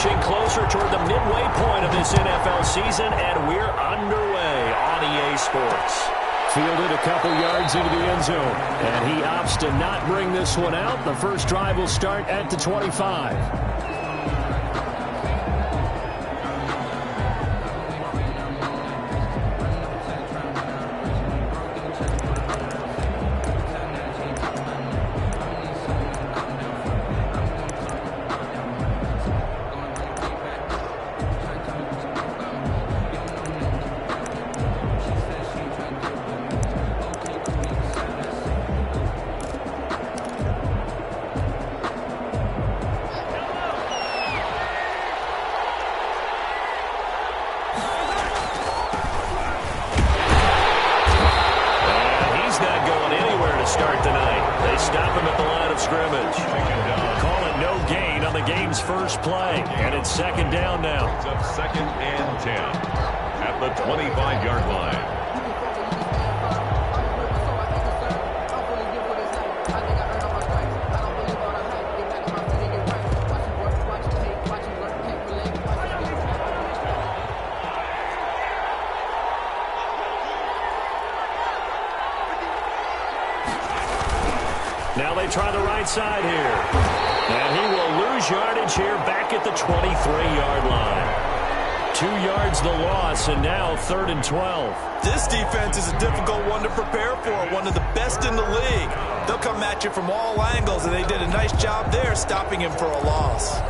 inching closer toward the midway point of this NFL season, and we're underway on EA Sports. Fielded a couple yards into the end zone, and he opts to not bring this one out. The first drive will start at the 25. Start tonight. They stop him at the line of scrimmage. Call it no gain on the game's first play. And it's second down now. It's up second and 10 at the 25-yard line. Now they try the right side here. And he will lose yardage here back at the 23-yard line. 2 yards the loss, and now 3rd and 12. This defense is a difficult one to prepare for, one of the best in the league. They'll come at you from all angles, and they did a nice job there stopping him for a loss.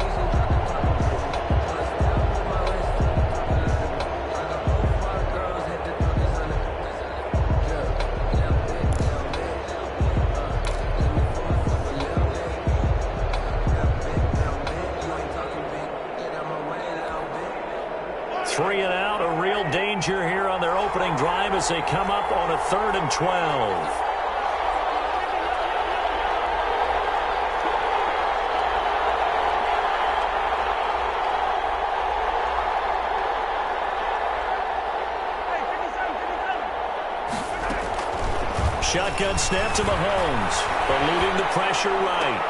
Three and out, a real danger here on their opening drive as they come up on a 3rd and 12. Shotgun snap to Mahomes, eluding the pressure right.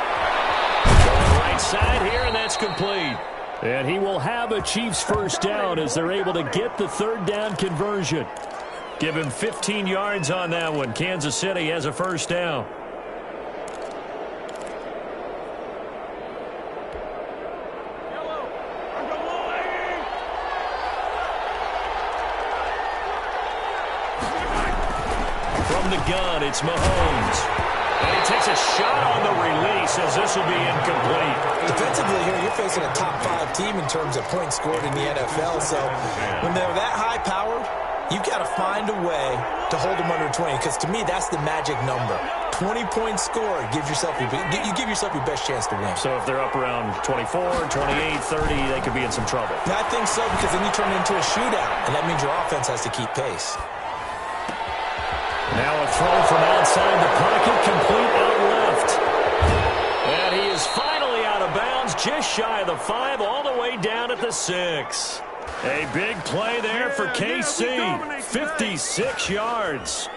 Going right side here, and that's complete. And he will have a Chiefs first down as they're able to get the 3rd down conversion. Give him 15 yards on that one. Kansas City has a first down. From the gun, it's Mahomes. And he takes a shot on the release as this will be incomplete. Defensively here, you're facing a top-5 team in terms of points scored in the NFL. So when they're that high-powered, you've got to find a way to hold them under 20. Because to me, that's the magic number. 20 points scored gives yourself you give yourself your best chance to win. So if they're up around 24, 28, 30, they could be in some trouble. Yeah, I think so, because then you turn it into a shootout, and that means your offense has to keep pace. Now a throw from outside the pocket, complete out left. And he is finally out of bounds, just shy of the 5, all the way down at the 6. A big play there for KC, 56 yards.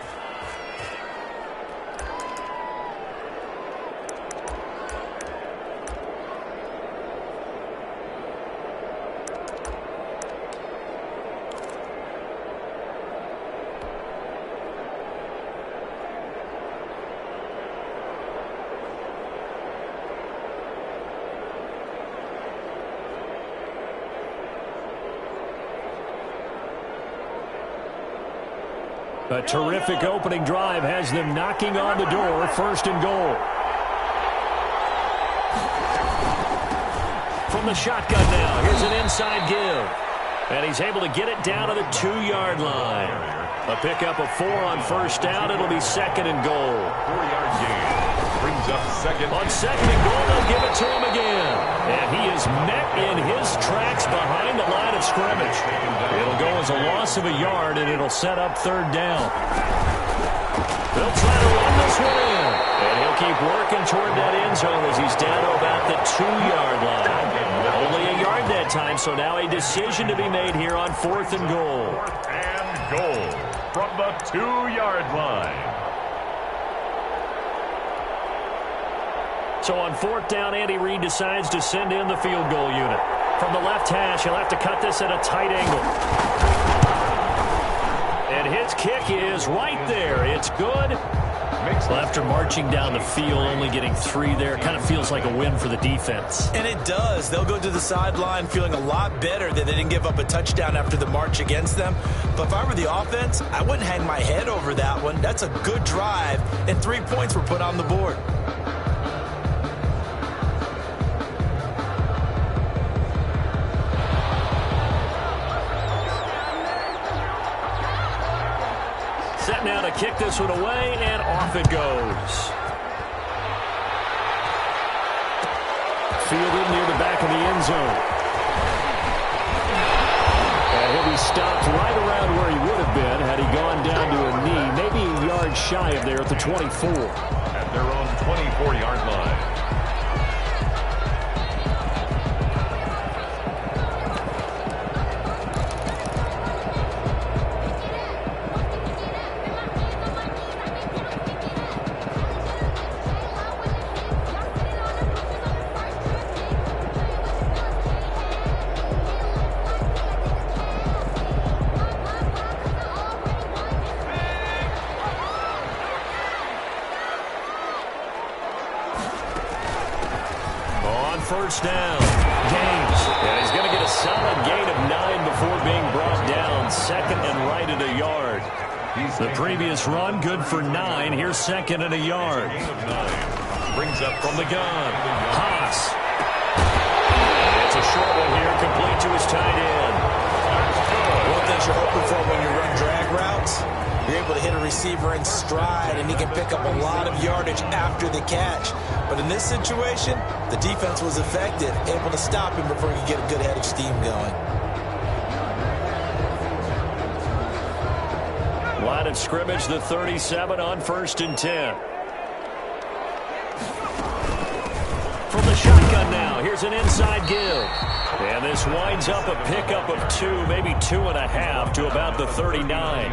A terrific opening drive has them knocking on the door, 1st and goal. From the shotgun now, here's an inside give. And he's able to get it down to the 2-yard line. A pickup of 4 on 1st down. It'll be 2nd and goal. 4-yard gain. Brings up 2nd. On 2nd and goal, they'll give it to him again. And he is met in his tracks behind the line of scrimmage. It'll go as a loss of a yard, and it'll set up 3rd down. They'll try to run this one in. And he'll keep working toward that end zone as he's down to about the 2-yard line. Only a yard that time, so now a decision to be made here on 4th and goal. 4th and goal from the 2-yard line. So on 4th down, Andy Reid decides to send in the field goal unit. From the left hash, he'll have to cut this at a tight angle. And his kick is right there. It's good. Well, after marching down the field, only getting 3 there, kind of feels like a win for the defense. And it does. They'll go to the sideline feeling a lot better that they didn't give up a touchdown after the march against them. But if I were the offense, I wouldn't hang my head over that one. That's a good drive, and 3 points were put on the board. Set now to kick this one away, and off it goes. Fielded near the back of the end zone. And he'll be stopped right around where he would have been had he gone down to a knee, maybe a yard shy of there at the 24. At their own 24-yard line. First down. Gaines. And he's going to get a solid gain of 9 before being brought down. 2nd and right at a yard. The previous run, good for 9. Here's 2nd and a yard. Brings up from the gun. Haas. It's a short one here, complete to his tight end. One thing you're hoping for when you run drag routes, you're able to hit a receiver in stride, and he can pick up a lot of yardage after the catch. But in this situation, the defense was effective, able to stop him before he could get a good head of steam going. Line of scrimmage, the 37 on 1st and 10. From the shotgun now, here's an inside give. And this winds up a pickup of 2, maybe 2.5 to about the 39.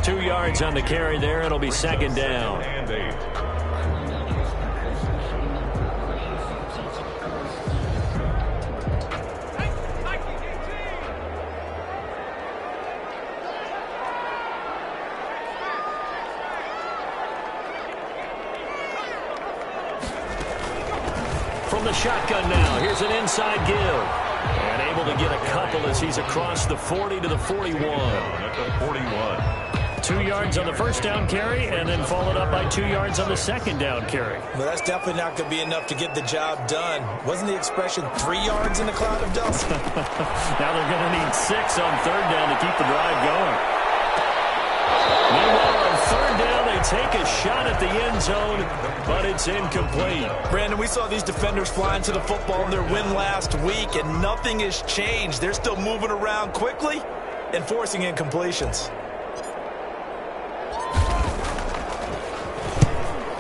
2 yards on the carry there. It'll be 2nd down. And 8. From the shotgun now, here's an inside give. And able to get a couple as he's across the 40 to the 41. At the 41. 2 yards on the first down carry, and then followed up by 2 yards on the second down carry. Well, that's definitely not going to be enough to get the job done. Wasn't the expression 3 yards in a cloud of dust? Now they're going to need 6 on 3rd down to keep the drive going. Meanwhile, on 3rd down, they take a shot at the end zone, but it's incomplete. Brandon, we saw these defenders flying to the football in their win last week, and nothing has changed. They're still moving around quickly and forcing incompletions.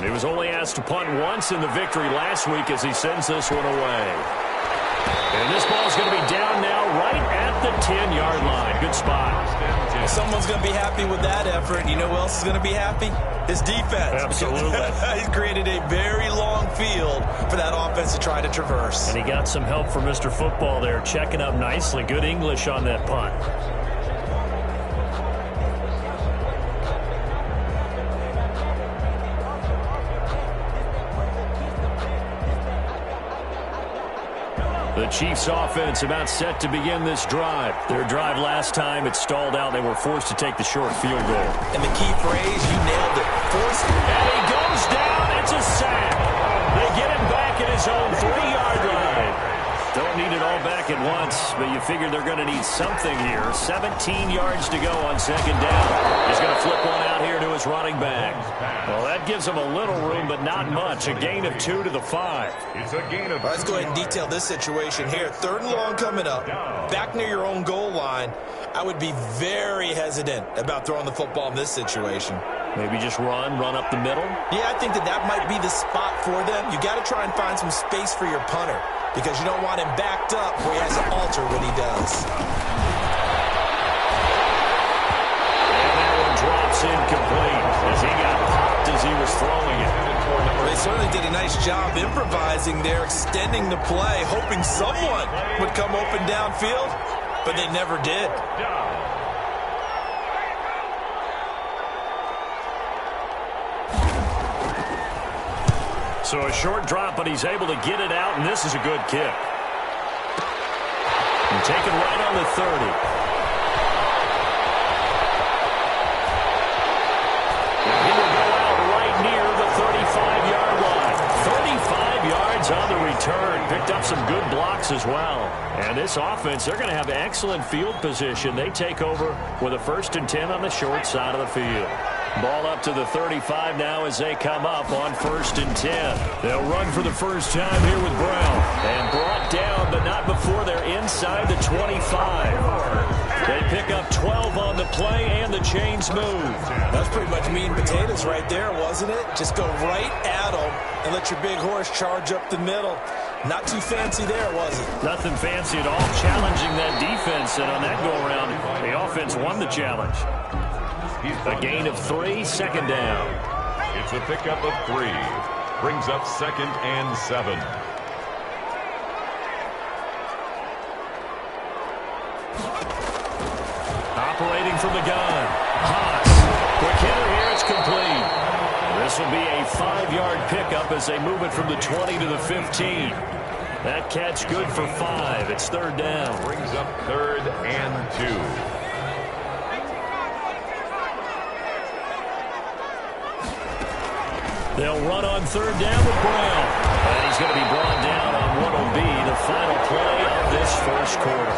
He was only asked to punt once in the victory last week as he sends this one away. And this ball's going to be down now right at the 10-yard line. Good spot. Well, someone's going to be happy with that effort. You know who else is going to be happy? His defense. Absolutely. He's created a very long field for that offense to try to traverse. And he got some help from Mr. Football there, checking up nicely. Good English on that punt. The Chiefs offense about set to begin this drive. Their drive last time, it stalled out. They were forced to take the short field goal. And the key phrase, you nailed it. Forced. And he goes down. It's a sack. They get him back at his own 3-yard line. Don't need it all back at once, but you figure they're going to need something here. 17 yards to go on 2nd down. He's going to flip one out here to his running back. Well, that gives him a little room, but not much. A gain of 2 to the 5. It's a gain of 2. Let's go ahead and detail this situation here. 3rd and long coming up. Back near your own goal line. I would be very hesitant about throwing the football in this situation. Maybe just run up the middle? Yeah, I think that might be the spot for them. You got to try and find some space for your punter because you don't want him backed up where he has to alter what he does. And that one drops incomplete as he got popped as he was throwing it. They certainly did a nice job improvising there, extending the play, hoping someone would come open downfield, but they never did. So a short drop, but he's able to get it out, and this is a good kick. And taken right on the 30. And he will go out right near the 35-yard line. 35 yards on the return. Picked up some good blocks as well. And this offense, they're going to have excellent field position. They take over with a 1st and 10 on the short side of the field. Ball up to the 35 now as they come up on 1st and 10. They'll run for the first time here with Brown. And brought down, but not before they're inside the 25. They pick up 12 on the play, and the chains move. That's pretty much meat and potatoes right there, wasn't it? Just go right at them and let your big horse charge up the middle. Not too fancy there, was it? Nothing fancy at all. Challenging that defense, and on that go-around, the offense won the challenge. A gain of 3, 2nd down. It's a pickup of 3. Brings up 2nd and 7. Operating from the gun. Haas. Quick hitter here. It's complete. This will be a 5-yard pickup as they move it from the 20 to the 15. That catch good for 5. It's 3rd down. Brings up 3rd and 2. They'll run on 3rd down with Brown. And he's going to be brought down on what will be the final play of this first quarter.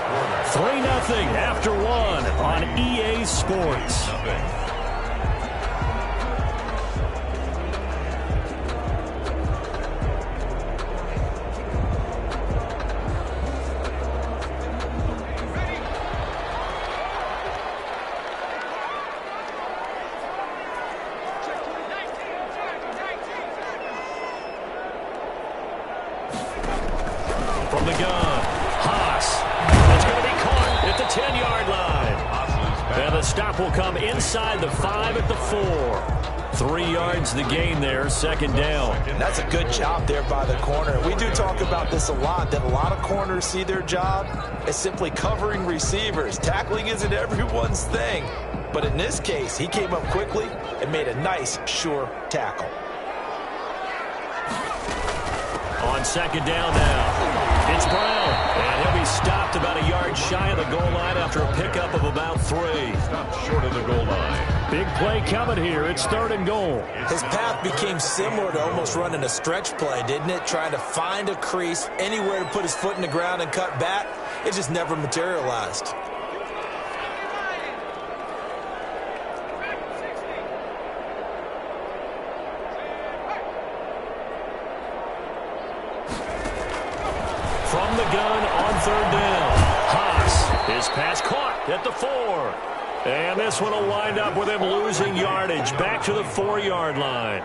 3-0 after 1 on EA Sports. From the gun, Haas. It's going to be caught at the 10-yard line. And the stop will come inside the 5 at the 4. 3 yards the gain there, 2nd down. That's a good job there by the corner. We do talk about this a lot, that a lot of corners see their job as simply covering receivers. Tackling isn't everyone's thing. But in this case, he came up quickly and made a nice, sure tackle. On 2nd down now. It's Brown, and he'll be stopped about a yard shy of the goal line after a pickup of about 3. Stopped short of the goal line. Big play coming here. It's 3rd and goal. His path became similar to almost running a stretch play, didn't it? Trying to find a crease, anywhere to put his foot in the ground and cut back. It just never materialized. From the gun on 3rd down. Haas, his pass caught at the 4. And this one will wind up with him losing yardage back to the 4-yard line.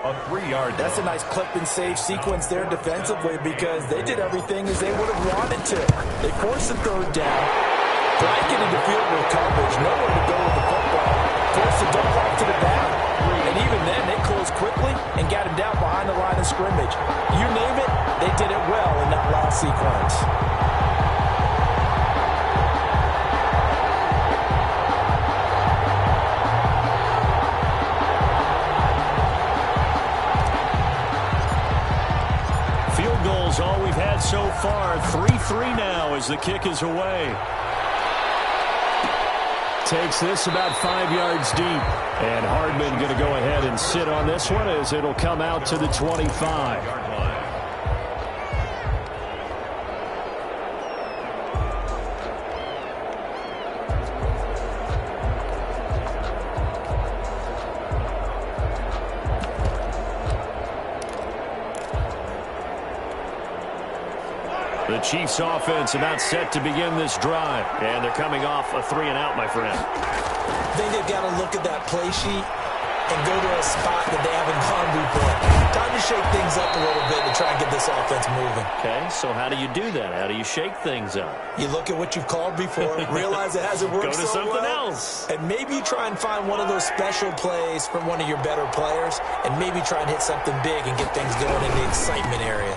A 3-yard. That's a nice clip and save sequence there defensively because they did everything as they would have wanted to. They forced the 3rd down, blanket into field goal coverage, nowhere to go with the football, forced the dump off to the back, and even then they closed quickly and got him down behind the line of scrimmage. You name it, they did it well in that last sequence. Field goals all we've had so far. 3-3 now as the kick is away. Takes this about 5 yards deep. And Hardman going to go ahead and sit on this one as it'll come out to the 25. The Chiefs offense about set to begin this drive. And they're coming off a 3-and-out, my friend. I think they've got to look at that play sheet and go to a spot that they haven't gone before. Time to shake things up a little bit to try and get this offense moving. Okay, so how do you do that? How do you shake things up? You look at what you've called before, realize it hasn't worked so well. Go to something else. And maybe you try and find one of those special plays from one of your better players, and maybe try and hit something big and get things going in the excitement area.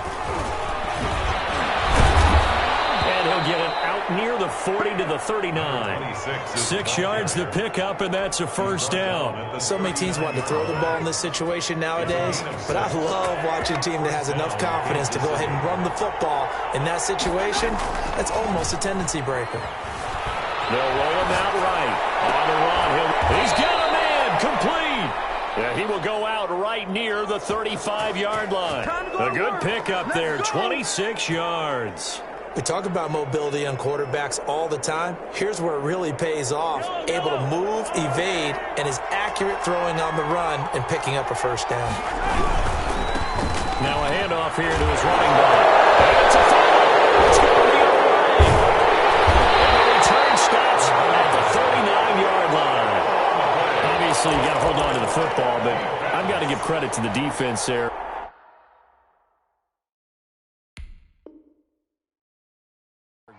And he'll get it out near the 40 to the 39. 6 yards to pick up, and that's a first down. So many teams want to throw the ball in this situation nowadays, but I love watching a team that has enough confidence to go ahead and run the football in that situation. That's almost a tendency breaker. They'll roll him out right. On the run, he's got a man complete. Yeah, he will go out right near the 35-yard line. A good pickup there, 26 yards. We talk about mobility on quarterbacks all the time. Here's where it really pays off. Able to move, evade, and is accurate throwing on the run and picking up a first down. Now a handoff here to his running back. It's a foul. It's going to be all right. And the return stops at the 39-yard line. Obviously, you got to hold on to the football, but I've got to give credit to the defense there.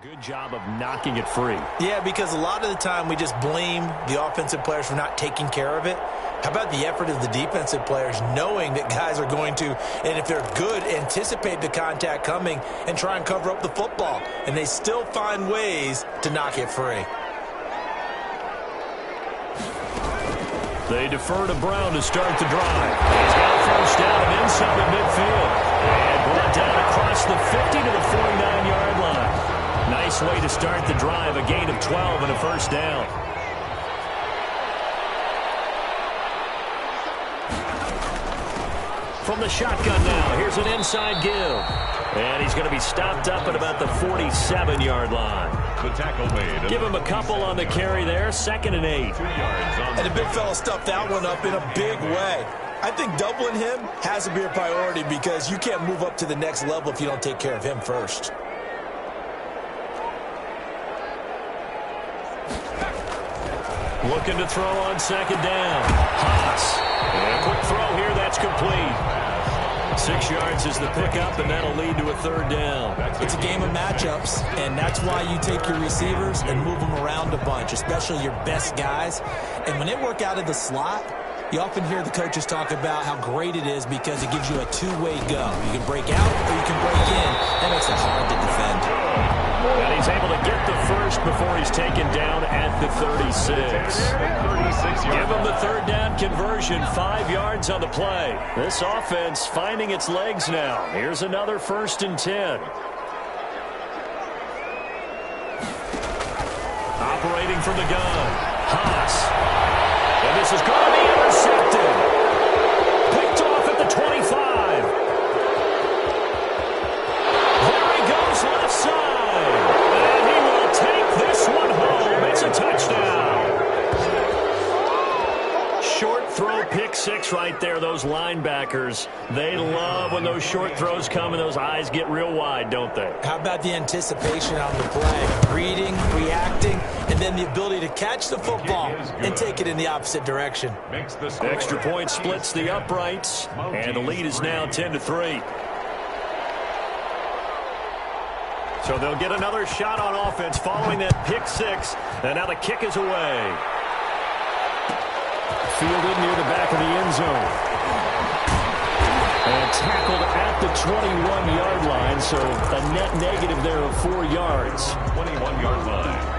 Good job of knocking it free. Yeah, because a lot of the time we just blame the offensive players for not taking care of it. How about the effort of the defensive players knowing that guys are going to, and if they're good, anticipate the contact coming and try and cover up the football. And they still find ways to knock it free. They defer to Brown to start the drive. He's got a first down and inside of midfield. And brought down across the 50 to the 49-yard line. Nice way to start the drive, a gain of 12 and a first down. From the shotgun now, here's an inside give. And he's going to be stopped up at about the 47-yard line. The tackle made. Give him a couple on the carry there, 2nd and 8. 2 yards on And the big fella stuffed that one up in a big way. I think doubling him has to be a priority because you can't move up to the next level if you don't take care of him first. Looking to throw on 2nd down. Haas. And a quick throw here, that's complete. 6 yards is the pickup, and that'll lead to a 3rd down. It's a game of matchups, and that's why you take your receivers and move them around a bunch, especially your best guys. And when they work out of the slot, you often hear the coaches talk about how great it is because it gives you a two-way go. You can break out or you can break in. That makes it hard to defend. And he's able to get the first before he's taken down at the 36. Give him the 3rd down conversion, 5 yards on the play. This offense finding its legs now. Here's another 1st and 10. Operating from the gun. Haas. And this is going to be intercepted. Picked off at the 25. There he goes left side. And he will take this one home. It's a touchdown. Short throw, pick 6 right there. Those linebackers, they love when those short throws come and those eyes get real wide, don't they? How about the anticipation on the play? Reading, reacting, and then the ability to catch the football and take it in the opposite direction. Extra point splits the uprights, and the lead is now 10-3. So they'll get another shot on offense following that pick 6, and now the kick is away. Fielded near the back of the end zone. And tackled at the 21-yard line, so a net negative there of 4 yards. 21-yard line.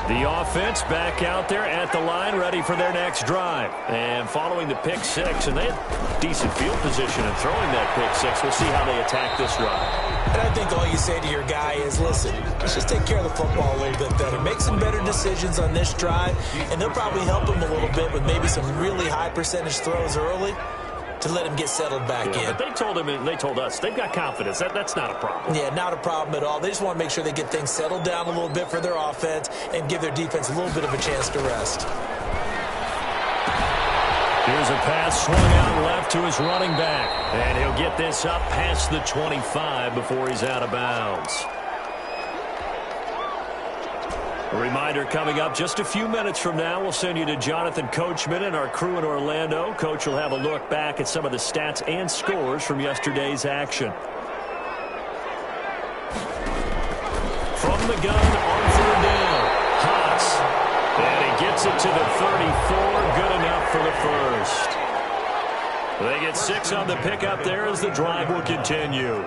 The offense back out there at the line, ready for their next drive. And following the pick 6, and they had decent field position in throwing that pick 6. We'll see how they attack this drive. And I think all you say to your guy is, listen, let's just take care of the football a little bit better. Make some better decisions on this drive, and they'll probably help him a little bit with maybe some really high percentage throws early to let him get settled back in. But they told him, and they told us, they've got confidence. That's not a problem. Yeah, not a problem at all. They just want to make sure they get things settled down a little bit for their offense and give their defense a little bit of a chance to rest. Here's a pass swung out left to his running back. And he'll get this up past the 25 before he's out of bounds. A reminder coming up just a few minutes from now, we'll send you to Jonathan Coachman and our crew in Orlando. Coach will have a look back at some of the stats and scores from yesterday's action. From the gun on third down, Haas. And he gets it to the 34, good enough for the first. They get 6 on the pickup there as the drive will continue.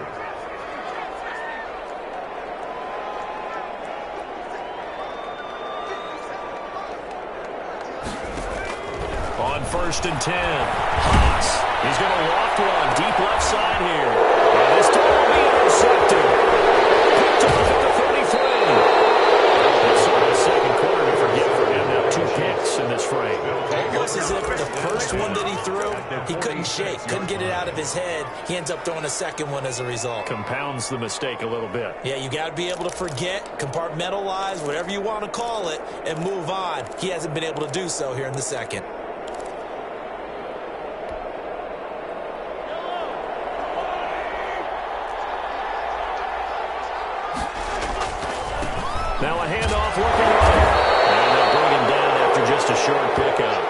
On 1st and 10, Haas. He's going to loft one deep left side here. And this time will be intercepted. Picked off at the 33. It's sort of the second quarter to forget for him. Now 2 picks in this frame. Almost as if the first one that he threw, he couldn't shake, couldn't get it out of his head. He ends up throwing a second one as a result. Compounds the mistake a little bit. Yeah, you got to be able to forget, compartmentalize, whatever you want to call it, and move on. He hasn't been able to do so here in the second. Now a handoff looking right. And they'll bring him down after just a short pickup.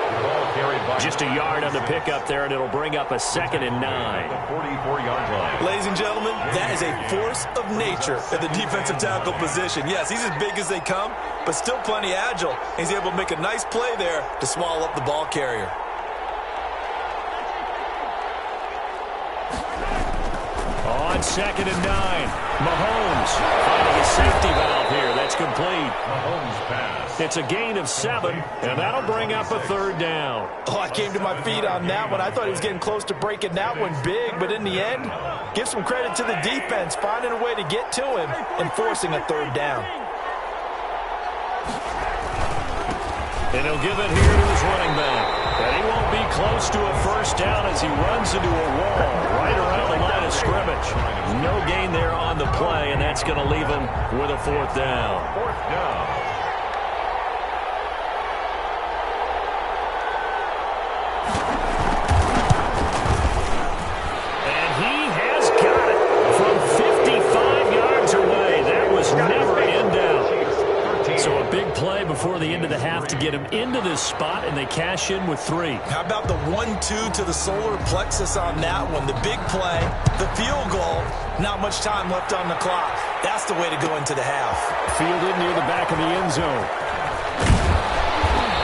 Just a yard on the pickup there, and it'll bring up a 2nd and 9. 44-yard line. Ladies and gentlemen, that is a force of nature at the defensive tackle position. Yes, he's as big as they come, but still plenty agile. He's able to make a nice play there to swallow up the ball carrier. On 2nd and 9, Mahomes finding a safety valve here. That's complete. Mahomes pass. It's a gain of 7, and that'll bring up a 3rd down. Oh, I came to my feet on that one. I thought he was getting close to breaking that one big, but in the end, give some credit to the defense, finding a way to get to him and forcing a 3rd down. And he'll give it here to his running back. And he won't be close to a 1st down as he runs into a wall right around the line of scrimmage. No gain there on the play, and that's going to leave him with a 4th down. 4th down. And he has got it from 55 yards away. That was never in doubt. So a big play before the end of the half to get him into this spot, and they cash in with 3. How about the 1-2 to the solar plexus on that one? The big play, the field goal, not much time left on the clock. That's the way to go into the half. Fielded near the back of the end zone.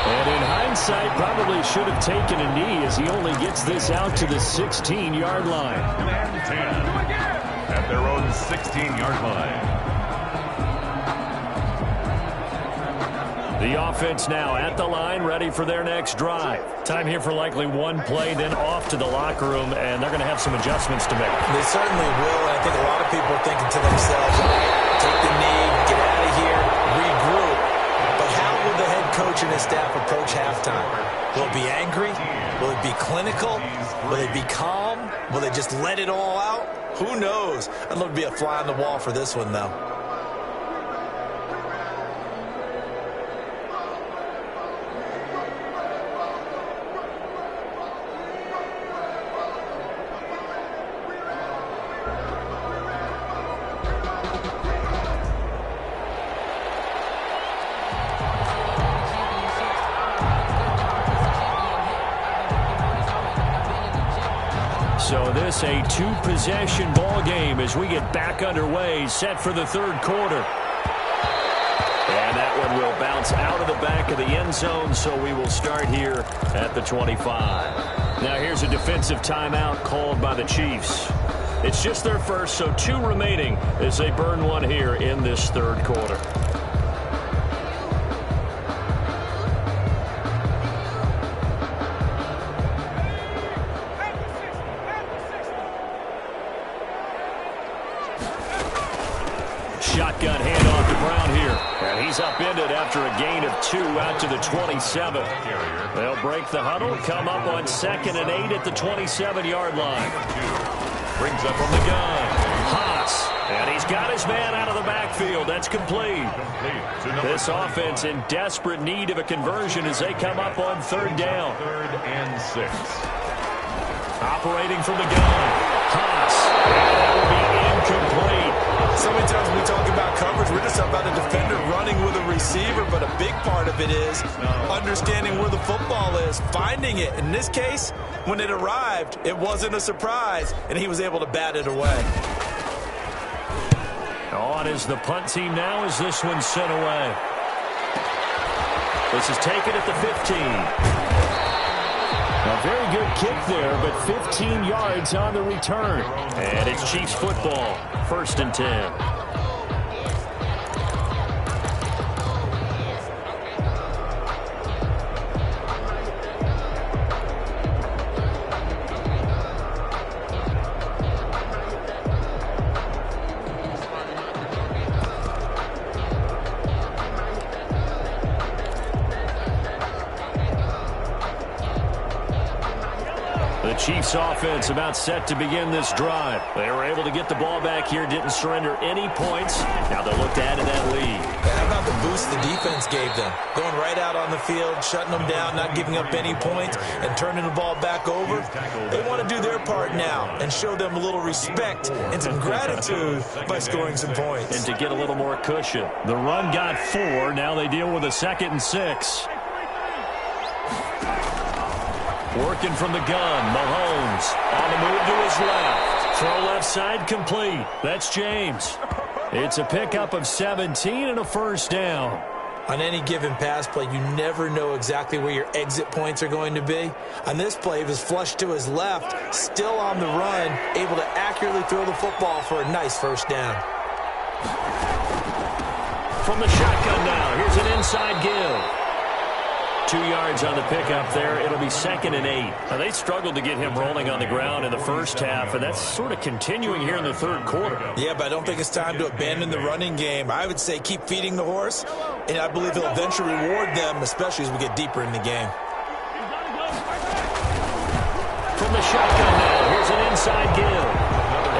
And in hindsight, probably should have taken a knee as he only gets this out to the 16-yard line. And 10 at their own 16-yard line. The offense now at the line, ready for their next drive. Time here for likely one play, then off to the locker room, and they're going to have some adjustments to make. They certainly will, and I think a lot of people are thinking to themselves, take the knee, get out of here, regroup. But how will the head coach and his staff approach halftime? Will it be angry? Will it be clinical? Will it be calm? Will they just let it all out? Who knows? I'd love to be a fly on the wall for this one, though. So this a 2-possession ball game as we get back underway, set for the 3rd quarter. And that one will bounce out of the back of the end zone, so we will start here at the 25. Now here's a defensive timeout called by the Chiefs. It's just their first, so 2 remaining as they burn one here in this 3rd quarter. Shotgun handoff to Brown here. And he's upended after a gain of 2 out to the 27. They'll break the huddle, come up on 2nd and 8 at the 27-yard line. Brings up from the gun. Haas. And he's got his man out of the backfield. That's complete. This offense in desperate need of a conversion as they come up on 3rd down. 3rd and 6. Operating from the gun. Haas. And that will be incomplete. So many times when we talk about coverage, we're just about a defender running with a receiver, but a big part of it is understanding where the football is, finding it. In this case, when it arrived, it wasn't a surprise, and he was able to bat it away. On is the punt team now as this one's sent away. This is taken at the 15. A very good kick there, but 15 yards on the return. And it's Chiefs football, 1st and 10. Chiefs offense about set to begin this drive. They were able to get the ball back here, didn't surrender any points. Now they'll look to add to that lead. How about the boost the defense gave them? Going right out on the field, shutting them down, not giving up any points, and turning the ball back over. They want to do their part now and show them a little respect and some gratitude by scoring some points. And to get a little more cushion. The run got 4. Now they deal with a 2nd and 6. Working from the gun, Mahomes on the move to his left. Throw left side complete. That's James. It's a pickup of 17 and a 1st down. On any given pass play, you never know exactly where your exit points are going to be. On this play, he was flushed to his left, still on the run, able to accurately throw the football for a nice 1st down. From the shotgun now, here's an inside give. 2 yards on the pickup there. It'll be 2nd and 8. Now, they struggled to get him rolling on the ground in the first half, and that's sort of continuing here in the 3rd quarter. Yeah, but I don't think it's time to abandon the running game. I would say keep feeding the horse, and I believe he'll eventually reward them, especially as we get deeper in the game. From the shotgun now, here's an inside give.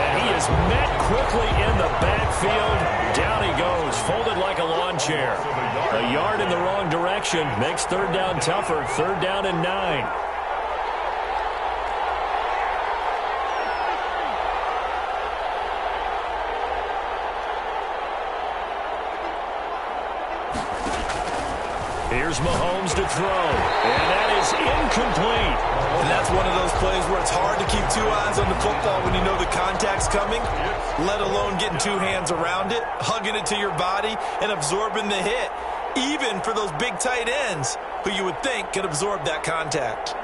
And he is met quickly in the backfield. Down he goes, folded like a lawn chair. A yard in the wrong direction makes 3rd down tougher. 3rd down and 9. Here's Mahomes to throw. And that is incomplete. And that's one of those plays where it's hard to keep 2 eyes on the football when you know the contact's coming, let alone getting 2 hands around it, hugging it to your body, and absorbing the hit, even for those big tight ends who you would think could absorb that contact.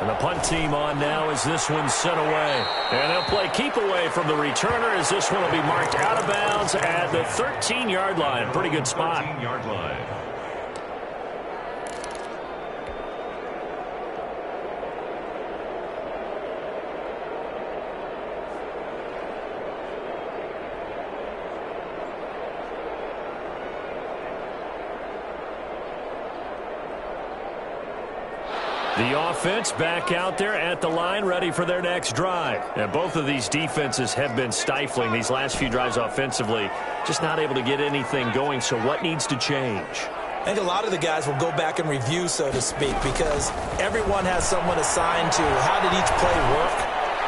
And the punt team on now as this one's sent away. And they'll play keep away from the returner as this one will be marked out of bounds at the 13-yard line. Pretty good spot. 13-yard line. The offense back out there at the line, ready for their next drive. And both of these defenses have been stifling these last few drives offensively. Just not able to get anything going, so what needs to change? I think a lot of the guys will go back and review, so to speak, because everyone has someone assigned to how did each play work.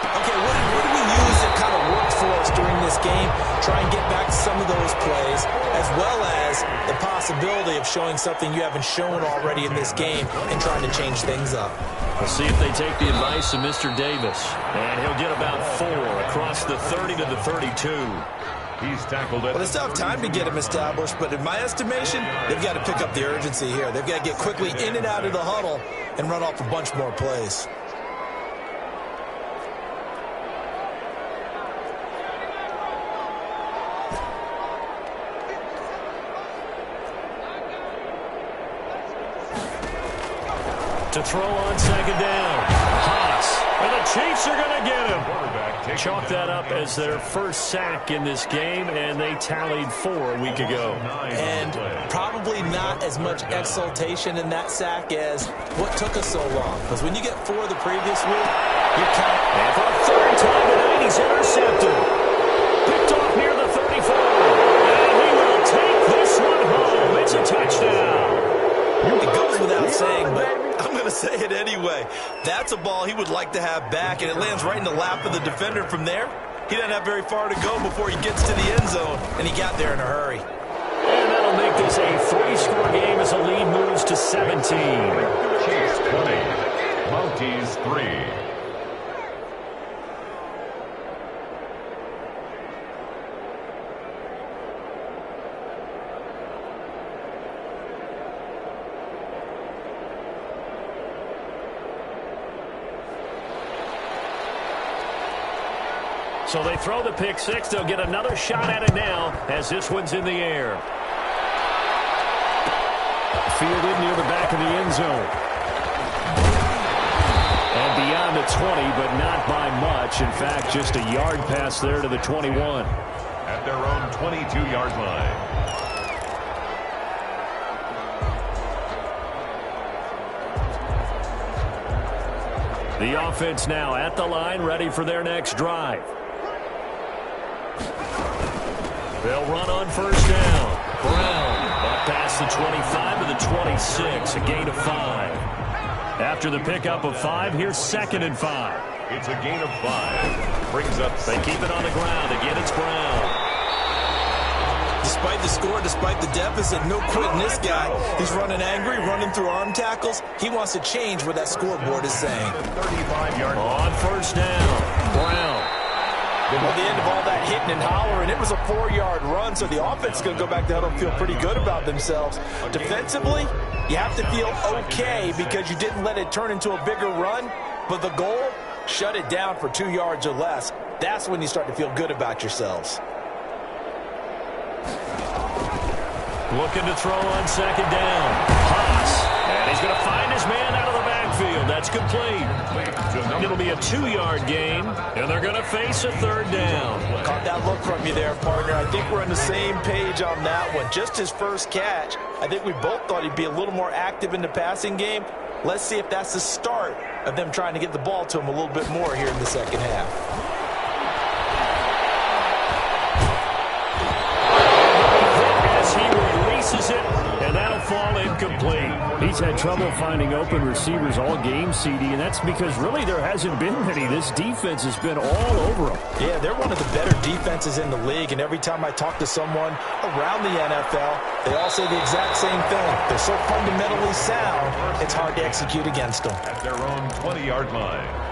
Okay, what did we use that kind of worked for us during this game? Try and get back to some of those plays, as well as the possibility of showing something you haven't shown already in this game and trying to change things up. We'll see if they take the advice of Mr. Davis. And he'll get about 4 across the 30 to the 32. He's tackled it. Well, they still have time to get him established, but in my estimation, they've got to pick up the urgency here. They've got to get quickly in and out of the huddle and run off a bunch more plays. To throw on 2nd down. Haas. And the Chiefs are going to get him. Chalk that up as their first sack in this game, and they tallied 4 a week ago. And probably not as much exultation in that sack as what took us so long. Because when you get 4 the previous week, you're counting. And for a 3rd time tonight, he's intercepted. Picked off near the 34. And he will take this one home. It's a touchdown. It goes without saying, but I'm going to say it anyway. That's a ball he would like to have back, and it lands right in the lap of the defender from there. He doesn't have very far to go before he gets to the end zone, and he got there in a hurry. And that'll make this a 3-score game as the lead moves to 17. Chiefs 20, Mounties 3. So they throw the pick six. They'll get another shot at it now as this one's in the air. Fielded near the back of the end zone. And beyond the 20, but not by much. In fact, just a yard pass there to the 21. At their own 22-yard line. The offense now at the line, ready for their next drive. They'll run on first down. Brown up past the 25 to the 26, a gain of 5. After the pickup of 5, here's 2nd and 5. It's a gain of 5. Brings up. They keep it on the ground. Again, it's Brown. Despite the score, despite the deficit, no quitting this guy. He's running angry, running through arm tackles. He wants to change what that scoreboard is saying. 35-yard On first down, Brown. At the end of all that hitting and hollering, it was a 4-yard run, so the offense is going to go back to huddle and feel pretty good about themselves. Defensively, you have to feel okay because you didn't let it turn into a bigger run, but the goal, shut it down for 2 yards or less. That's when you start to feel good about yourselves. Looking to throw on second down. Haas. And he's going to find his man out of the backfield. That's complete. It'll be a 2-yard gain, and they're going to face a 3rd down. Caught that look from you there, partner. I think we're on the same page on that one. Just his first catch. I think we both thought he'd be a little more active in the passing game. Let's see if that's the start of them trying to get the ball to him a little bit more here in the second half. And that'll fall incomplete. He's had trouble finding open receivers all game, CD, and that's because really there hasn't been many. This defense has been all over them. Yeah, they're one of the better defenses in the league, and every time I talk to someone around the NFL, they all say the exact same thing. They're so fundamentally sound, it's hard to execute against them. At their own 20-yard line.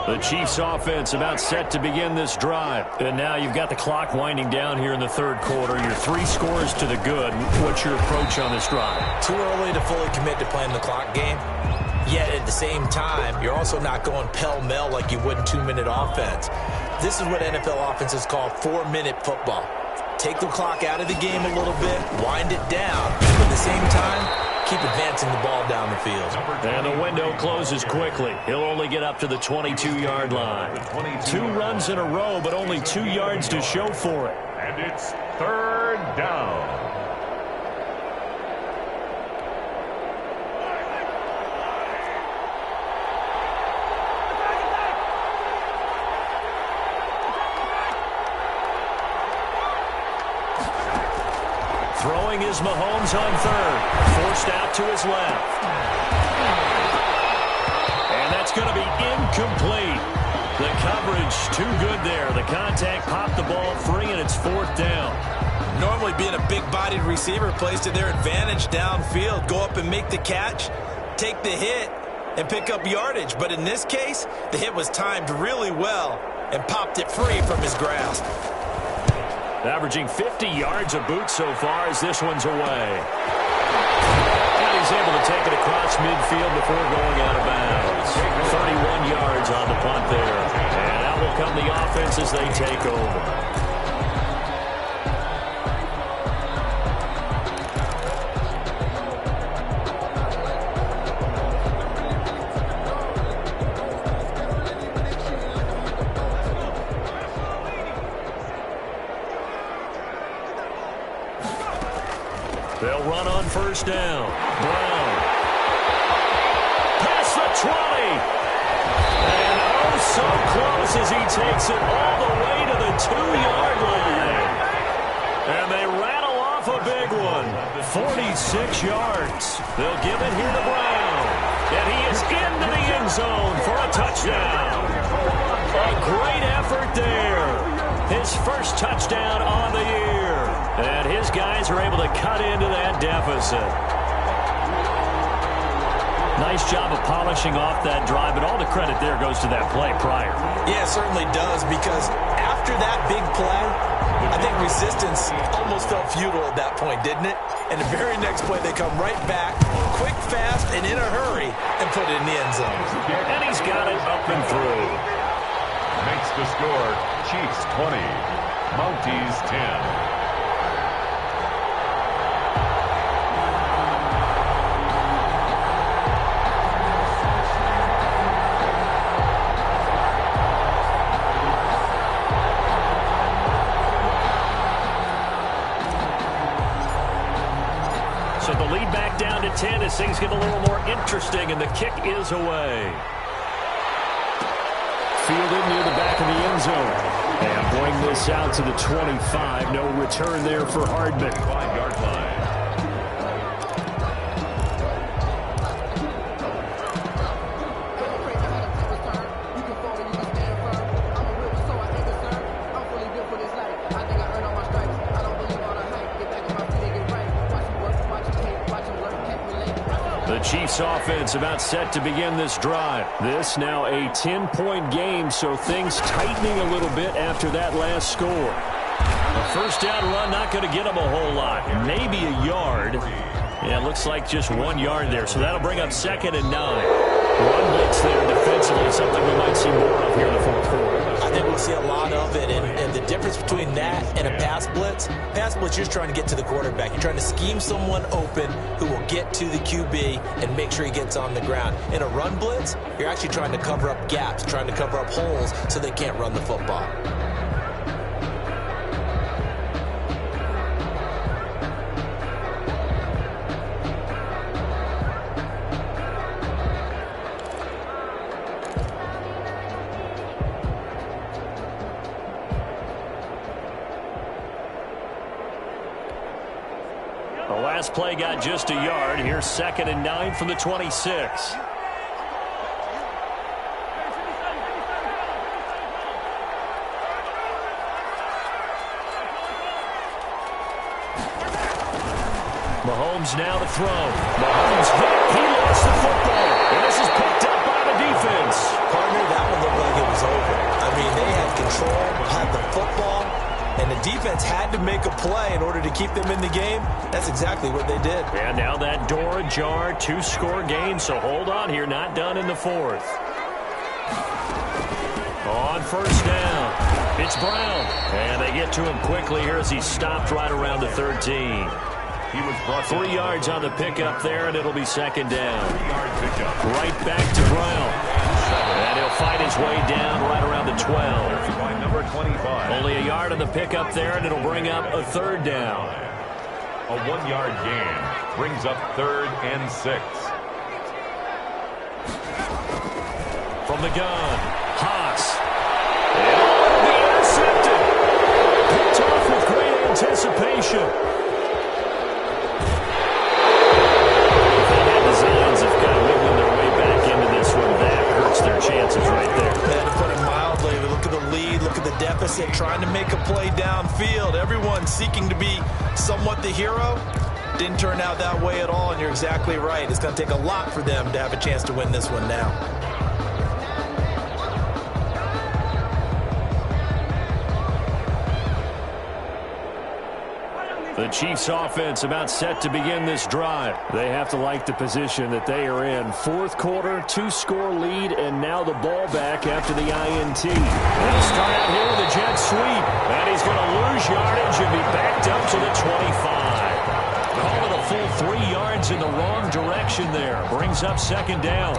The Chiefs offense about set to begin this drive. And now you've got the clock winding down here in the 3rd quarter. Your 3 scores to the good. What's your approach on this drive? Too early to fully commit to playing the clock game. Yet at the same time, you're also not going pell-mell like you would in 2-minute offense. This is what NFL offenses call 4-minute football. Take the clock out of the game a little bit, wind it down, but at the same time, keep advancing the ball down the field. And the window closes quickly. He'll only get up to the 22-yard line. 2 runs in a row, but only 2 yards to show for it. And it's 3rd down. Throwing is Mahomes on 3rd. Forced out to his left. And that's going to be incomplete. The coverage too good there. The contact popped the ball free, and it's 4th down. Normally being a big-bodied receiver plays to their advantage downfield. Go up and make the catch, take the hit, and pick up yardage. But in this case, the hit was timed really well and popped it free from his grasp. Averaging 50 yards a boot so far as this one's away. And he's able to take it across midfield before going out of bounds. 31 yards on the punt there. And out will come the offense as they take over. They'll run on first down. Brown. 20. And oh, so close as he takes it all the way to the 2-yard line. And they rattle off a big one. 46 yards. They'll give it here to Brown. And he is into the end zone for a touchdown. A great effort there. His first touchdown on the year. And his guys are able to cut into that deficit. Nice job of polishing off that drive, but all the credit there goes to that play prior. Yeah, it certainly does, because after that big play, I think resistance almost felt futile at that point, didn't it? And the very next play, they come right back, quick, fast, and in a hurry, and put it in the end zone. And he's got it up and through. Makes the score Chiefs 20, Mounties 10. So the lead back down to 10 as things get a little more interesting, and the kick is away. Fielded near the back of the end zone. And bring this out to the 25. No return there for Hardman. 5-yard line. The Chiefs offense about set to begin this drive. This now a 10-point game, so things tightening a little bit after that last score. A first down run not going to get them a whole lot. Maybe a yard. Yeah, it looks like just 1 yard there, so that'll bring up 2nd and 9. Run blitz there defensively, something we might see more of here in the fourth quarter. I think we'll see a lot of it, and the difference between that and a pass blitz, you're just trying to get to the quarterback. You're trying to scheme someone open who will get to the QB and make sure he gets on the ground. In a run blitz, you're actually trying to cover up gaps, trying to cover up holes so they can't run the football. The last play got just a yard. Here's 2nd and 9 from the 26. Mahomes now to throw. Mahomes hit. He lost the football. And this is picked up by the defense. Partner, that one looked like it was over. I mean, they had control, had the football, and the defense had to make a play in order to keep them in the game. That's exactly what they did. And now that door ajar, 2-score game, so hold on here, not done in the fourth. On first down, it's Brown. And they get to him quickly here as he stopped right around the 13. He was brought 3 yards on the pickup there, and it'll be 2nd down. 3-yard pickup. Right back to Brown. And he'll fight his way down right around the 12. By number 25. Only a yard on the pickup there, and it'll bring up a 3rd down. A 1-yard gain brings up 3rd and 6. From the gun, Haas. And it'll be intercepted. Picked off with great anticipation. Designs of kind of wiggling their way back into this one. That hurts their chances right there. Yeah, to put it mildly, look at the lead, look at the deficit, trying to make a play downfield. Everyone seeking to be somewhat the hero. Didn't turn out that way at all, and you're exactly right. It's going to take a lot for them to have a chance to win this one now. The Chiefs offense about set to begin this drive. They have to like the position that they are in. Fourth quarter, 2-score lead, and now the ball back after the INT. They'll start out here with a jet sweep, and he's going to lose yardage and be backed up to the 25. Call it a full 3 yards in the wrong direction there. Brings up 2nd down.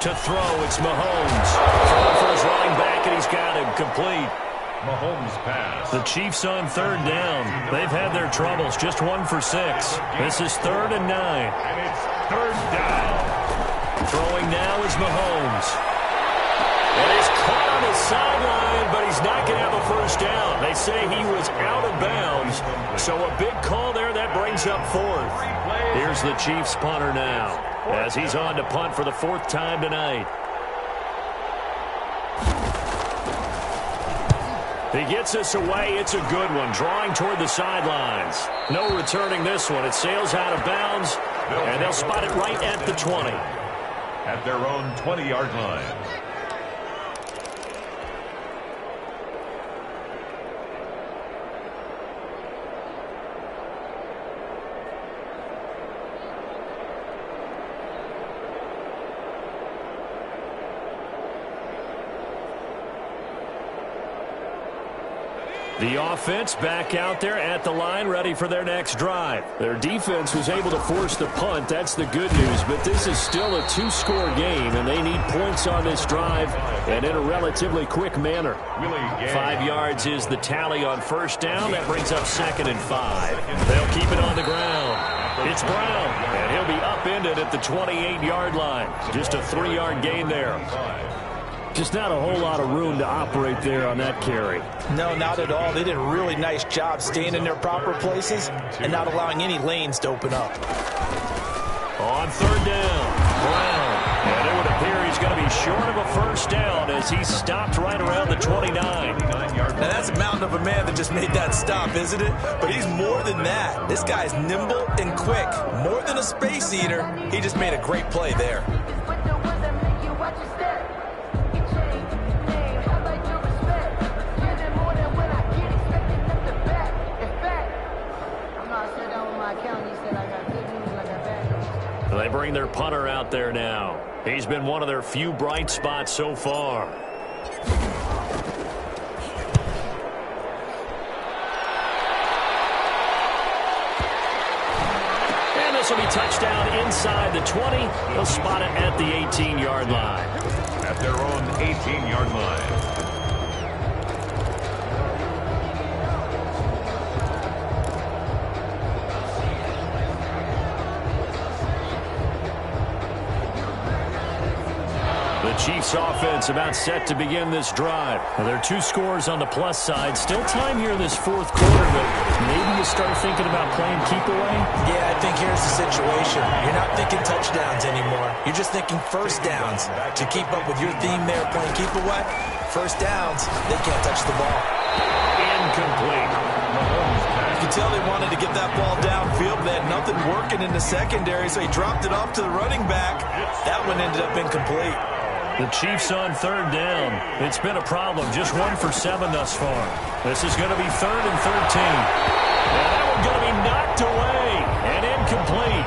To throw, it's Mahomes. Throwing for his running back, and he's got him complete. Mahomes pass. The Chiefs on third down. They've had their troubles, just 1 for 6. This is 3rd and 9. And it's 3rd down. Throwing now is Mahomes. And he's caught on the sideline, but he's not going to have a first down. They say he was out of bounds, so a big call there that brings up 4th. Here's the Chiefs punter now, as he's on to punt for the 4th time tonight. He gets us away. It's a good one, drawing toward the sidelines. No returning this one. It sails out of bounds, and they'll spot it right at the 20. At their own 20-yard line. The offense back out there at the line, ready for their next drive. Their defense was able to force the punt. That's the good news, but this is still a 2-score game, and they need points on this drive and in a relatively quick manner. 5 yards is the tally on first down. That brings up 2nd and 5. They'll keep it on the ground. It's Brown, and he'll be upended at the 28-yard line. Just a 3-yard gain there. Just not a whole lot of room to operate there on that carry. No, not at all. They did a really nice job staying in their proper places and not allowing any lanes to open up. On third down, Brown. And it would appear he's going to be short of a first down as he stopped right around the 29. Now, that's a mountain of a man that just made that stop, isn't it? But he's more than that. This guy's nimble and quick. More than a space eater, he just made a great play there. They bring their punter out there now. He's been one of their few bright spots so far. And this will be touchdown inside the 20. They'll spot it at the 18-yard line. At their own 18-yard line. Chiefs offense about set to begin this drive. Well, there are 2 scores on the plus side. Still time here in this 4th quarter, but maybe you start thinking about playing keep away? Yeah, I think here's the situation. You're not thinking touchdowns anymore. You're just thinking first downs. To keep up with your theme there, playing keep away, first downs, they can't touch the ball. Incomplete. You could tell they wanted to get that ball downfield. They had nothing working in the secondary, so he dropped it off to the running back. That one ended up incomplete. The Chiefs on third down. It's been a problem. Just 1 for 7 thus far. This is going to be 3rd and 13. And that one's going to be knocked away and incomplete.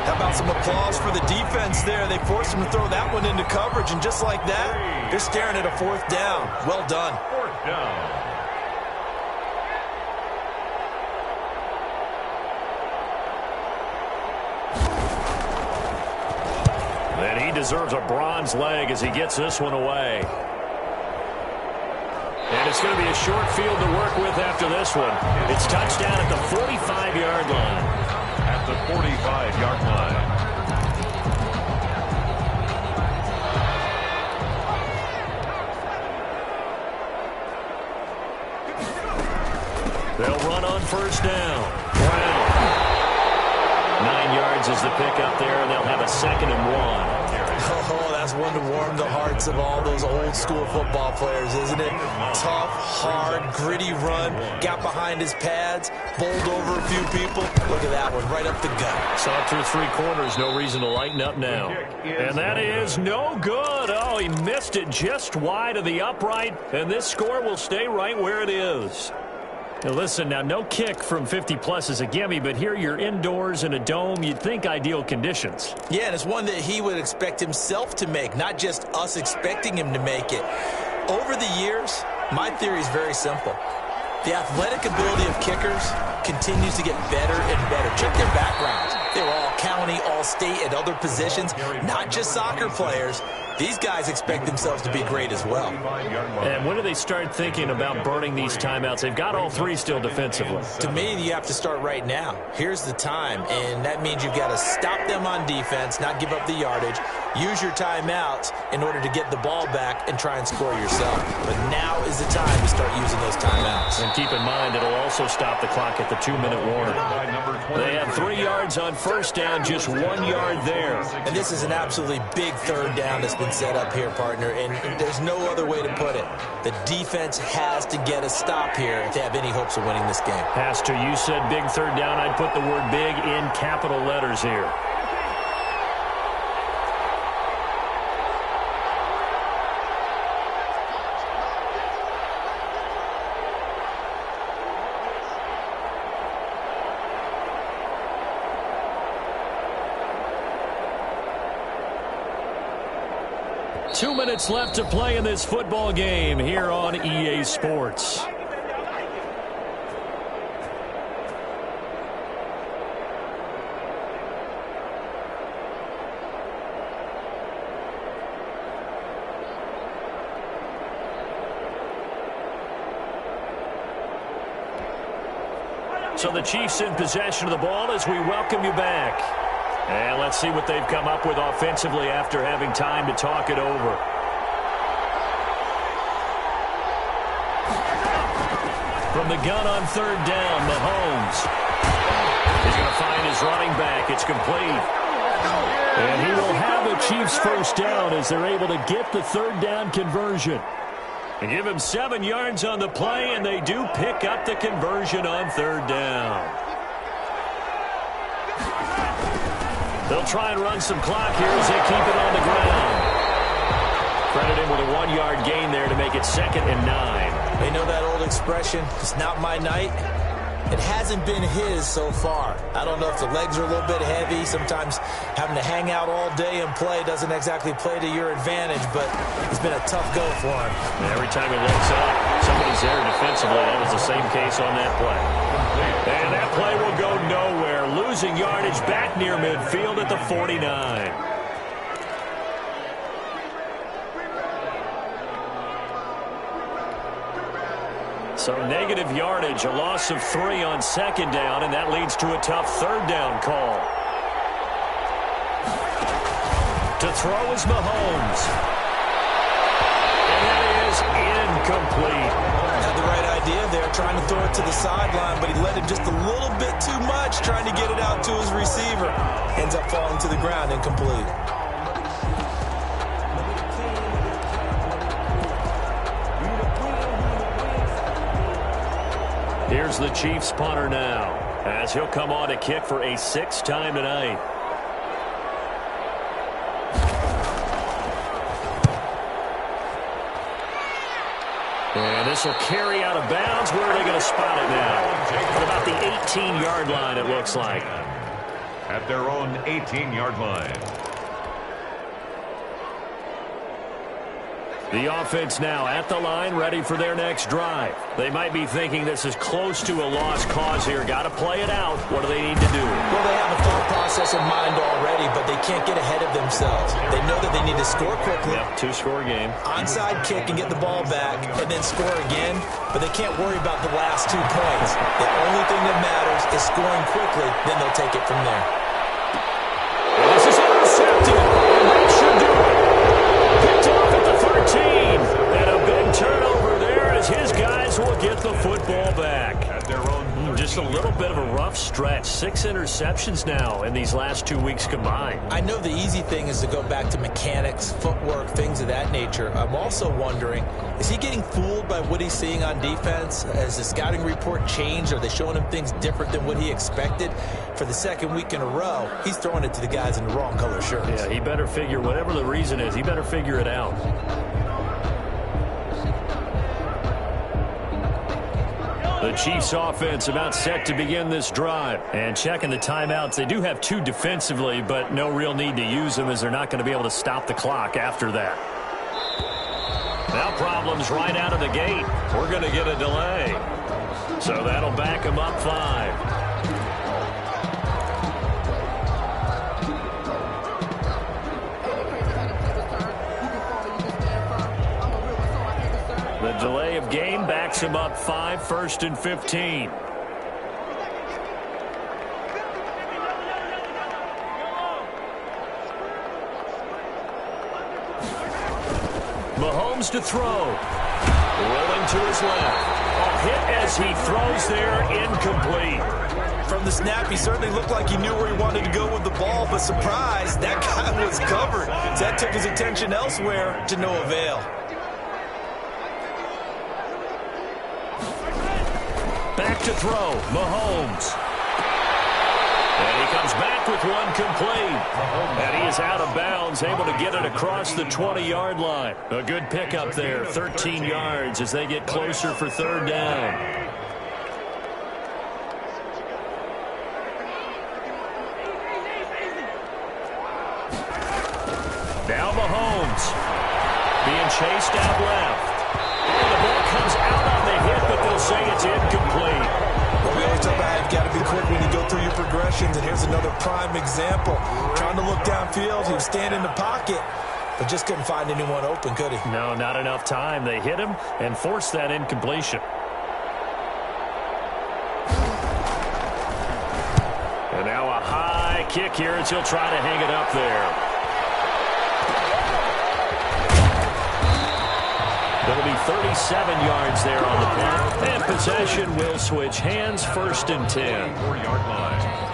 How about some applause for the defense there? They forced him to throw that one into coverage, and just like that, they're staring at a 4th down. Well done. 4th down. And he deserves a bronze leg as he gets this one away. And it's going to be a short field to work with after this one. It's touchdown at the 45-yard line. At the 45-yard line. They'll run on first down. Brown. 9 yards is the pickup there, and they'll have a 2nd and 1. Oh, that's one to warm the hearts of all those old-school football players, isn't it? Tough, hard, gritty run, got behind his pads, bowled over a few people. Look at that one, right up the gut. Saw through 3 quarters, no reason to lighten up now. And that is no good. Oh, he missed it just wide of the upright, and this score will stay right where it is. Now listen, now no kick from 50-plus is a gimme, but here you're indoors in a dome. You'd think ideal conditions. Yeah, and it's one that he would expect himself to make, not just us expecting him to make it. Over the years, my theory is very simple. The athletic ability of kickers continues to get better and better. Check their backgrounds. They were all county, all state, at other positions, not just soccer players. these guys expect themselves to be great as well. And when do they start thinking about burning these timeouts? They've got all three still defensively. To me, you have to start right now. Here's the time, and that means you've got to stop them on defense, not give up the yardage, use your timeouts in order to get the ball back and try and score yourself. But now is the time to start using those timeouts. And keep in mind, it'll also stop the clock at the 2-minute warning. They have 3 yards on first down, just 1 yard there. And this is an absolutely big third down that's been set up here, partner, and there's no other way to put it. The defense has to get a stop here if they have any hopes of winning this game. Pastor, you said big third down. I'd put the word big in capital letters here. Two minutes left to play in this football game here on EA Sports. So the Chiefs in possession of the ball as we welcome you back. And let's see what they've come up with offensively after having time to talk it over. From the gun on third down, Mahomes. He's going to find his running back. It's complete. And he will have the Chiefs first down as they're able to get the third down conversion. And give him 7 yards on the play, and they do pick up the conversion on third down. They'll try and run some clock here as they keep it on the ground. Credit him with a 1 yard gain there to make it 2nd and 9. They know that old expression, it's not my night. It hasn't been his so far. I don't know if the legs are a little bit heavy. Sometimes having to hang out all day and play doesn't exactly play to your advantage, but it's been a tough go for him. And every time he looks up, somebody's there defensively. That was the same case on that play. And that play will go nowhere. Losing yardage back near midfield at the 49. So negative yardage, a loss of 3 on 2nd down, and that leads to a tough third down call. To throw is Mahomes. And that is incomplete. Had the right idea there, trying to throw it to the sideline, but he let him just a little bit too much, trying to get it out to his receiver. Ends up falling to the ground, incomplete. Here's the Chiefs punter now, as he'll come on to kick for a 6th time tonight. And this will carry out of bounds. Where are they going to spot it now? At about the 18-yard line, it looks like. At their own 18-yard line. The offense now at the line, ready for their next drive. They might be thinking this is close to a lost cause here. Got to play it out. What do they need to do? Well, they have a thought process in mind already, but they can't get ahead of themselves. They know that they need to score quickly. Yep, 2-score game. Onside kick and get the ball back and then score again, but they can't worry about the last 2 points. The only thing that matters is scoring quickly, then they'll take it from there. And this is intercepted, and that should do it. Picked off at the 13, and a big turnover there as his guys will get the football back. At their own Just a little bit of a rough stretch. 6 interceptions now in these last 2 weeks combined. I know the easy thing is to go back to mechanics, footwork, things of that nature. I'm also wondering, is he getting fooled by what he's seeing on defense? Has the scouting report changed? Are they showing him things different than what he expected? For the 2nd week in a row, he's throwing it to the guys in the wrong color shirts. Yeah, he better figure, whatever the reason is, he better figure it out. The Chiefs offense about set to begin this drive. And checking the timeouts, they do have 2 defensively, but no real need to use them as they're not going to be able to stop the clock after that. Now problems right out of the gate. We're going to get a delay. So that'll back them up 5. Delay of game backs him up 5, 1st and 15. Mahomes to throw. Rolling to his left. A hit as he throws there, incomplete. From the snap, he certainly looked like he knew where he wanted to go with the ball, but surprise, that guy was covered. So that took his attention elsewhere to no avail. Back to throw, Mahomes. And he comes back with one complete. And he is out of bounds, able to get it across the 20-yard line. A good pickup there, 13 yards as they get closer for 3rd down. Now Mahomes being chased out left. And the ball comes out on the hit, but they'll say it's incomplete. Well, we always talk about you've got to be quick when you go through your progressions, and here's another prime example. Trying to look downfield, he was standing in the pocket, but just couldn't find anyone open, could he? No, not enough time. They hit him and forced that incompletion. And now a high kick here as he'll try to hang it up there. It'll be 37 yards there on the play. And possession will switch hands, 1st and 10. 4-yard line.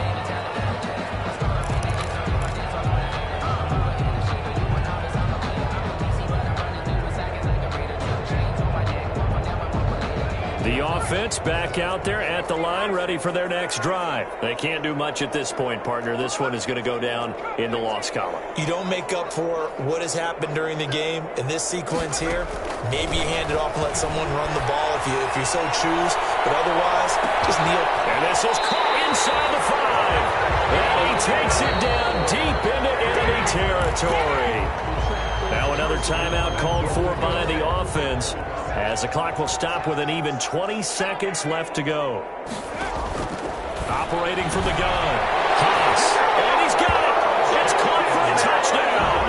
The offense back out there at the line, ready for their next drive. They can't do much at this point, partner. This one is going to go down in the loss column. You don't make up for what has happened during the game in this sequence here. Maybe you hand it off and let someone run the ball if you so choose. But otherwise, just kneel. And this is caught inside the 5. And he takes it down deep into enemy territory. Now another timeout called for by the offense, as the clock will stop with an even 20 seconds left to go. Operating from the gun. Haas. And he's got it. It's caught for a touchdown.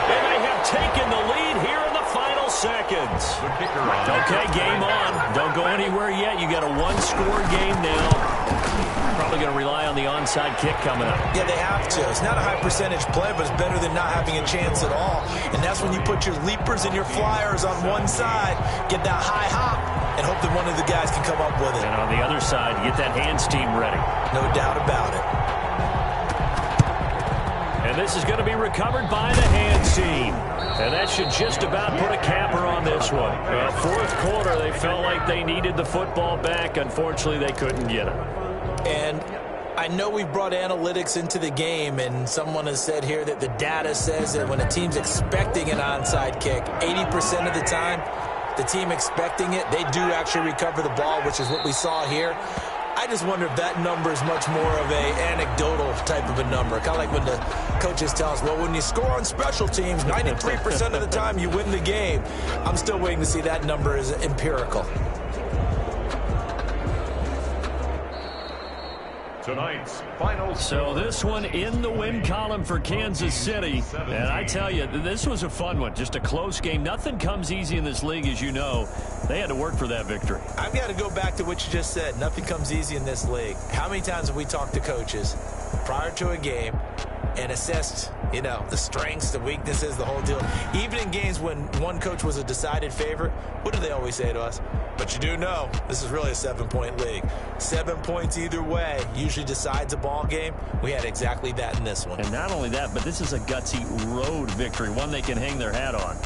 And they have taken the lead here in the final seconds. Okay, game on. Don't go anywhere yet. You got a one-score game now. Probably going to rely on the onside kick coming up. Yeah, they have to. It's not a high percentage play, but it's better than not having a chance at all. And that's when you put your leapers and your flyers on one side, get that high hop, and hope that one of the guys can come up with it. And on the other side, get that hands team ready. No doubt about it. And this is going to be recovered by the hands team. And that should just about put a capper on this one. 4th quarter, they felt like they needed the football back. Unfortunately, they couldn't get it. And I know we've brought analytics into the game, and someone has said here that the data says that when a team's expecting an onside kick, 80% of the time, the team expecting it, they do actually recover the ball, which is what we saw here. I just wonder if that number is much more of a anecdotal type of a number. Kind of like when the coaches tell us, well, when you score on special teams, 93% of the time you win the game. I'm still waiting to see that number is empirical. Tonight's final. So this one in the win column for Kansas City. And I tell you, this was a fun one. Just a close game. Nothing comes easy in this league, as you know. They had to work for that victory. I've got to go back to what you just said. Nothing comes easy in this league. How many times have we talked to coaches prior to a game and assessed, the strengths, the weaknesses, the whole deal? Even in games when one coach was a decided favorite, what do they always say to us? But you do know this is really a 7-point league. 7 points either way usually decides a ball game. We had exactly that in this one. And not only that, but this is a gutsy road victory, one they can hang their hat on.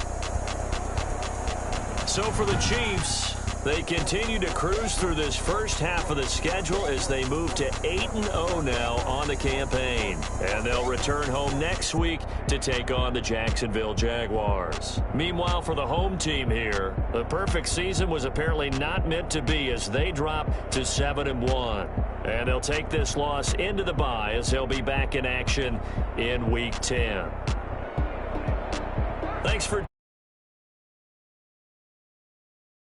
So for the Chiefs, they continue to cruise through this first half of the schedule as they move to 8-0 now on the campaign. And they'll return home next week to take on the Jacksonville Jaguars. Meanwhile, for the home team here, the perfect season was apparently not meant to be as they drop to 7-1. And they'll take this loss into the bye as they'll be back in action in Week 10. Thanks for